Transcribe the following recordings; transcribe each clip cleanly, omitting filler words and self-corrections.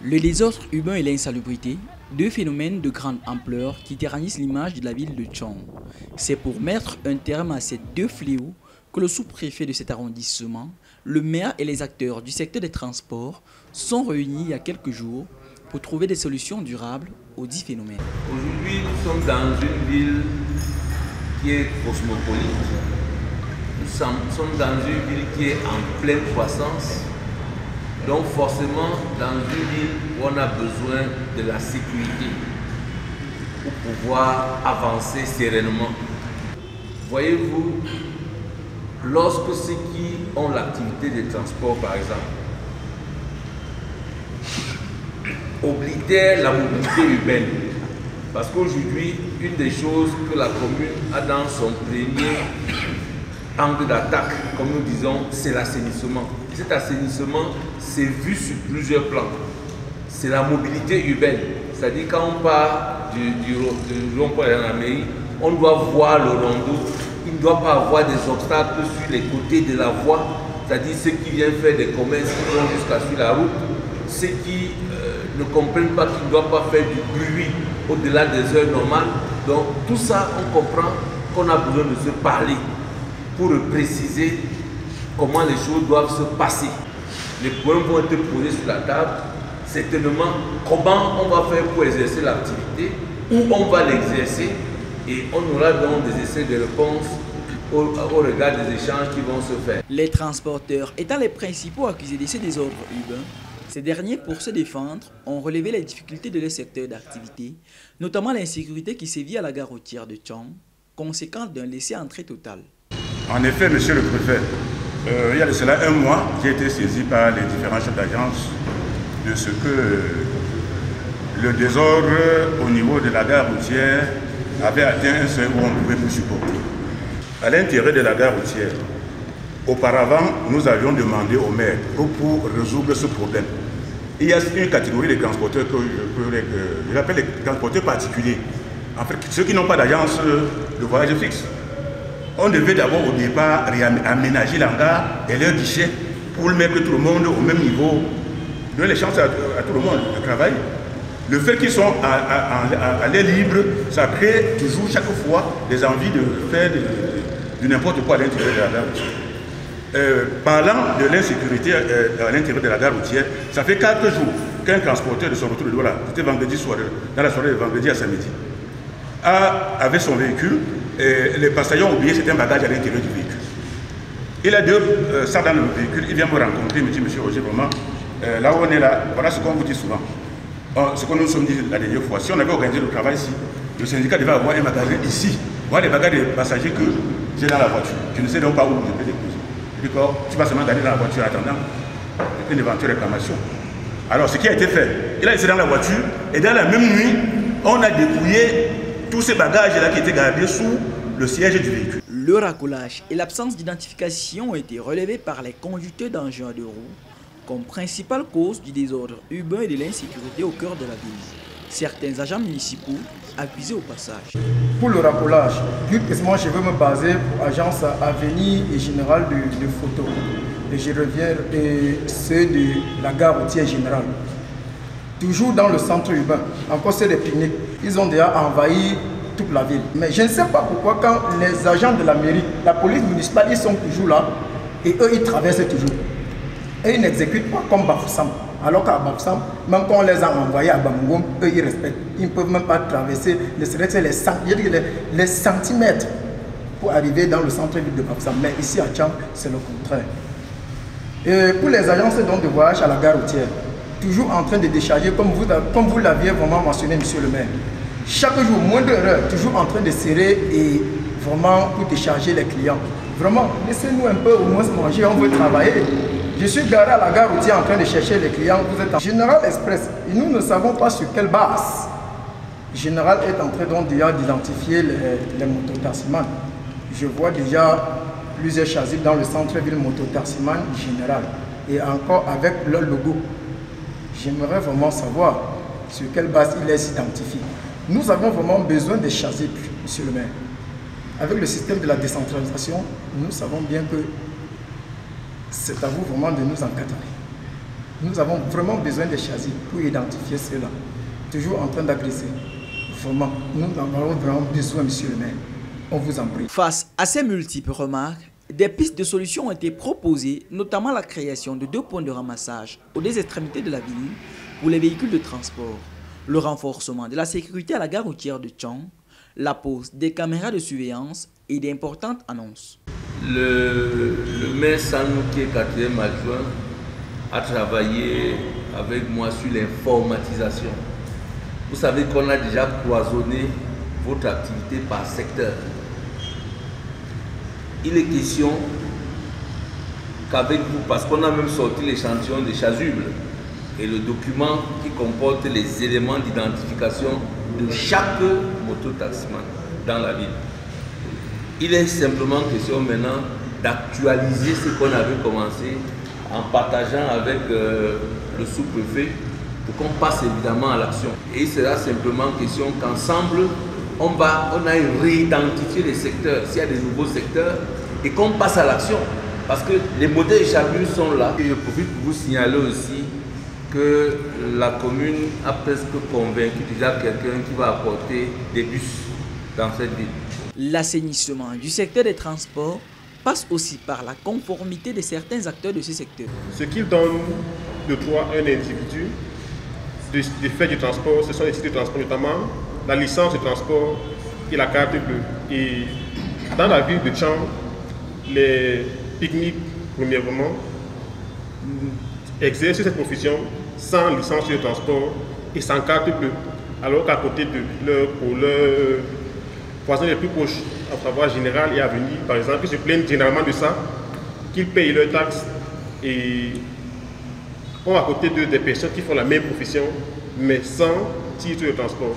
Le désordre urbain et l'insalubrité, deux phénomènes de grande ampleur qui tyrannisent l'image de la ville de Tchon. C'est pour mettre un terme à ces deux fléaux que le sous-préfet de cet arrondissement, le maire et les acteurs du secteur des transports sont réunis il y a quelques jours pour trouver des solutions durables aux dix phénomènes. Aujourd'hui, nous sommes dans une ville qui est cosmopolite. Nous sommes dans une ville qui est en pleine croissance. Donc forcément, dans une ville où on a besoin de la sécurité pour pouvoir avancer sereinement. Voyez-vous, lorsque ceux qui ont l'activité des transports, par exemple, oblitèrent la mobilité urbaine, parce qu'aujourd'hui, une des choses que la commune a dans son premier angle d'attaque, comme nous disons, c'est l'assainissement. Cet assainissement, c'est vu sur plusieurs plans. C'est la mobilité urbaine. C'est-à-dire quand on part du rond-point de la mairie, on doit voir le rondeau. Il ne doit pas avoir des obstacles sur les côtés de la voie. C'est-à-dire ceux qui viennent faire des commerces qui vont jusqu'à sur la route. Ceux qui ne comprennent pas qu'ils ne doivent pas faire du bruit au-delà des heures normales. Donc tout ça, on comprend qu'on a besoin de se parler pour préciser comment les choses doivent se passer. Les problèmes vont être posés sur la table. Certainement, comment on va faire pour exercer l'activité, où on va l'exercer, et on aura donc des essais de réponse au regard des échanges qui vont se faire. Les transporteurs étant les principaux accusés de ces désordres urbains, ces derniers, pour se défendre, ont relevé les difficultés de leur secteur d'activité, notamment l'insécurité qui sévit à la gare routière de Tchon, conséquence d'un laisser-entrer total. En effet, monsieur le préfet, il y a de cela un mois, j'ai été saisi par les différents chefs d'agence de ce que le désordre au niveau de la gare routière avait atteint un seuil où on ne pouvait plus supporter. À l'intérieur de la gare routière, auparavant, nous avions demandé au maire pour résoudre ce problème. Il y a une catégorie de transporteurs que j'appelle les transporteurs particuliers. En fait, ceux qui n'ont pas d'agence de voyage fixe. On devait d'abord au départ aménager l'hangar et leur guichet pour mettre tout le monde au même niveau, donner les chances à tout le monde de travail. Le fait qu'ils sont à l'air libre, ça crée toujours chaque fois des envies de faire de n'importe quoi à l'intérieur de la gare routière. Parlant de l'insécurité à l'intérieur de la gare routière, ça fait 4 jours qu'un transporteur de son retour de Douala, c'était vendredi soir, dans la soirée de vendredi à samedi, avait son véhicule. Et les passagers ont oublié certains bagages à l'intérieur du véhicule. Il a deux ça dans le véhicule, il vient me rencontrer, il me dit, monsieur Roger, vraiment, là où on est là, voilà ce qu'on vous dit souvent. Ce que nous nous sommes dit la dernière fois, si on avait organisé le travail ici, le syndicat devait avoir un magasin ici. Voilà les bagages des passagers que j'ai dans la voiture. Je ne sais donc pas où je peux déposer. Je dis que tu vas seulement garder dans la voiture en attendant une éventuelle réclamation. Alors ce qui a été fait, il a laissé dans la voiture et dans la même nuit, on a dépouillé tous ces bagages-là qui étaient gardés sous le siège du véhicule. Le racolage et l'absence d'identification ont été relevés par les conducteurs d'engins de roue comme principale cause du désordre urbain et de l'insécurité au cœur de la ville. Certains agents municipaux accusés au passage. Pour le racolage, plus précisément, je veux me baser pour l'agence Avenir et Générale de photo. Et je reviens ceux de la gare routière générale. Toujours dans le centre urbain, encore c'est des pique-niques. Ils ont déjà envahi toute la ville. Mais je ne sais pas pourquoi quand les agents de la mairie, la police municipale, ils sont toujours là et eux ils traversent toujours. Et ils n'exécutent pas comme Bafoussam. Alors qu'à Bafoussam, même quand on les a envoyés à Bamougoum, eux ils respectent. Ils ne peuvent même pas traverser ne serait-ce les centimètres pour arriver dans le centre-ville de Bafoussam. Mais ici à Tcham, c'est le contraire. Et pour les agences de voyage à la gare routière, toujours en train de décharger, comme vous l'aviez vraiment mentionné, monsieur le maire. Chaque jour, moins d'heures, toujours en train de serrer et vraiment pour décharger les clients. Vraiment, laissez-nous un peu au moins manger, on veut travailler. Je suis garé à la gare routière en train de chercher les clients. Vous êtes en Général Express et nous ne savons pas sur quelle base. Général est en train donc déjà d'identifier les mototaximans. Je vois déjà plusieurs chasubles dans le centre-ville mototaximan Général et encore avec leur logo. J'aimerais vraiment savoir sur quelle base il est identifié. Nous avons vraiment besoin de chasubles, monsieur le maire. Avec le système de la décentralisation, nous savons bien que c'est à vous vraiment de nous encadrer. Nous avons vraiment besoin des châssis pour identifier cela. Toujours en train d'agresser. Vraiment, nous avons vraiment besoin, monsieur le maire. On vous en prie. Face à ces multiples remarques, des pistes de solutions ont été proposées, notamment la création de 2 points de ramassage aux 2 extrémités de la ville pour les véhicules de transport, le renforcement de la sécurité à la gare routière de Tchang, la pose des caméras de surveillance et d'importantes annonces. Le maire Sanou, qui est 4e adjoint, a travaillé avec moi sur l'informatisation. Vous savez qu'on a déjà cloisonné votre activité par secteur. Il est question qu'avec vous, parce qu'on a même sorti l'échantillon des chasubles et le document qui comporte les éléments d'identification de chaque mototaximan dans la ville. Il est simplement question maintenant d'actualiser ce qu'on avait commencé en partageant avec le sous-préfet pour qu'on passe évidemment à l'action. Et il sera simplement question qu'ensemble, on aille réidentifier les secteurs, s'il y a des nouveaux secteurs, et qu'on passe à l'action. Parce que les modèles échappés sont là. Et je profite pour vous signaler aussi que la commune a presque convaincu déjà quelqu'un qui va apporter des bus dans cette ville. L'assainissement du secteur des transports passe aussi par la conformité de certains acteurs de ce secteur. Ce qui donne le droit à un individu de faire du transport, ce sont les titres de transport, notamment la licence de transport et la carte bleue. Et dans la ville de Tchang, les pique-niques, premièrement, exercent cette profession sans licence de transport et sans carte bleue. Alors qu'à côté de leur voisins les plus proches, à savoir Général et Avenir, par exemple, ils se plaignent généralement de ça, qu'ils payent leurs taxes et ont à côté d'eux des personnes qui font la même profession, mais sans titre de transport.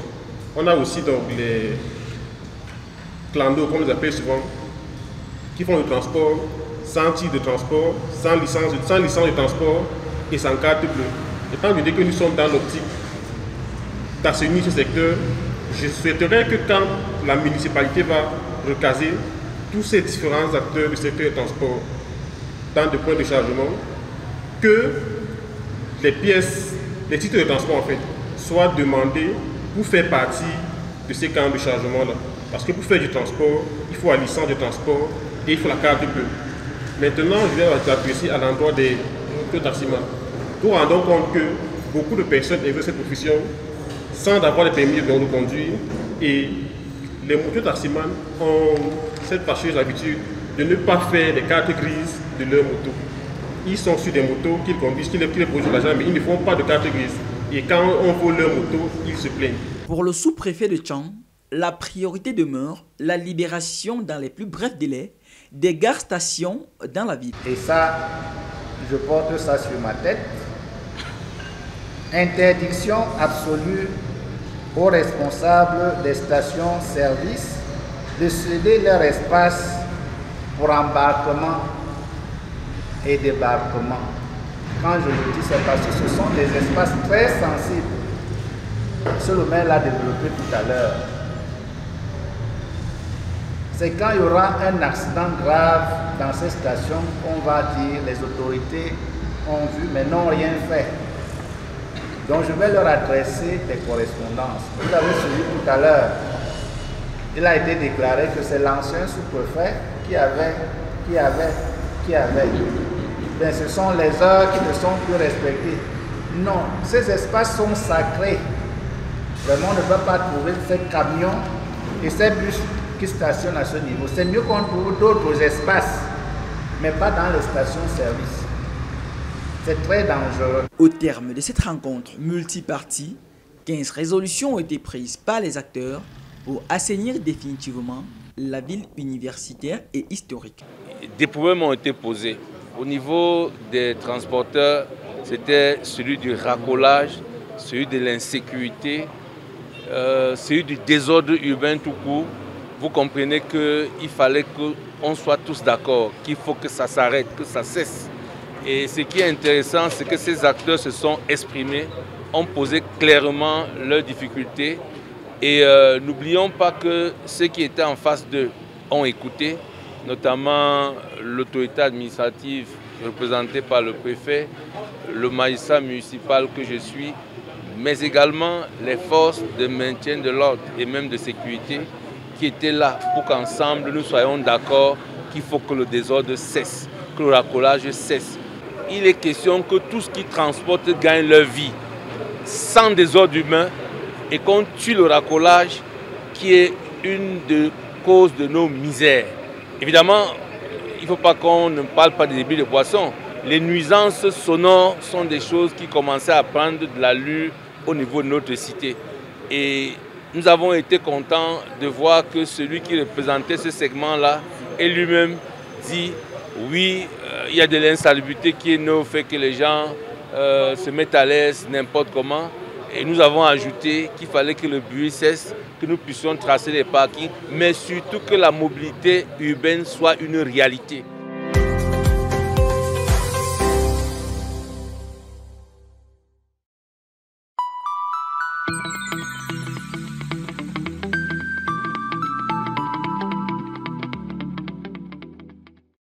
On a aussi donc les clandos, comme on les appelle souvent, qui font le transport sans titre de transport, sans licence de transport et sans carte bleue. Étant donné que nous sommes dans l'optique d'assainir ce secteur, je souhaiterais que quand la municipalité va recaser tous ces différents acteurs du secteur du transport dans des points de chargement, que les pièces, les titres de transport en fait, soient demandés pour faire partie de ces camps de chargement-là. Parce que pour faire du transport, il faut la licence de transport et il faut la carte bleue. Maintenant, je vais m'adresser à l'endroit des taximans. Nous rendons compte que beaucoup de personnes exercent cette profession sans avoir le permis de conduire, et les mototaximans ont cette fâcheuse habitude de ne pas faire les cartes grises de leur moto. Ils sont sur des motos qu'ils conduisent, qui les produisent l'argent, mais ils ne font pas de carte grise. Et quand on vole leur moto, ils se plaignent. Pour le sous-préfet de Tchang, la priorité demeure la libération dans les plus brefs délais des gares-stations dans la ville. Et ça, je porte ça sur ma tête. Interdiction absolue aux responsables des stations-service de céder leur espace pour embarquement et débarquement. Quand je le dis, c'est parce que ce sont des espaces très sensibles. Ce le maire l'a développé tout à l'heure. C'est quand il y aura un accident grave dans ces stations qu'on va dire les autorités ont vu mais n'ont rien fait. Donc je vais leur adresser des correspondances. Vous avez suivi tout à l'heure. Il a été déclaré que c'est l'ancien sous-préfet qui avait. Bien, ce sont les heures qui ne sont plus respectées. Non, ces espaces sont sacrés. Vraiment, on ne peut pas trouver ces camions et ces bus qui stationnent à ce niveau. C'est mieux qu'on trouve d'autres espaces, mais pas dans les stations-service. C'est très dangereux. Au terme de cette rencontre multipartie, 15 résolutions ont été prises par les acteurs pour assainir définitivement la ville universitaire et historique. Des problèmes ont été posés. Au niveau des transporteurs, c'était celui du racolage, celui de l'insécurité, celui du désordre urbain tout court. Vous comprenez qu'il fallait qu'on soit tous d'accord, qu'il faut que ça s'arrête, que ça cesse. Et ce qui est intéressant, c'est que ces acteurs se sont exprimés, ont posé clairement leurs difficultés. Et n'oublions pas que ceux qui étaient en face d'eux ont écouté, notamment l'autorité administrative représentée par le préfet, le magistrat municipal que je suis, mais également les forces de maintien de l'ordre et même de sécurité qui étaient là pour qu'ensemble nous soyons d'accord qu'il faut que le désordre cesse, que le racolage cesse. Il est question que tout ce qui transporte gagne leur vie sans désordre humain et qu'on tue le racolage qui est une des causes de nos misères. Évidemment, il ne faut pas qu'on ne parle pas des débits de boissons. Les nuisances sonores sont des choses qui commençaient à prendre de l'allure au niveau de notre cité. Et nous avons été contents de voir que celui qui représentait ce segment-là est lui-même dit oui, il y a de l'insalubrité qui ne fait que les gens se mettent à l'aise n'importe comment. Et nous avons ajouté qu'il fallait que le bruit cesse, que nous puissions tracer les parkings, mais surtout que la mobilité urbaine soit une réalité.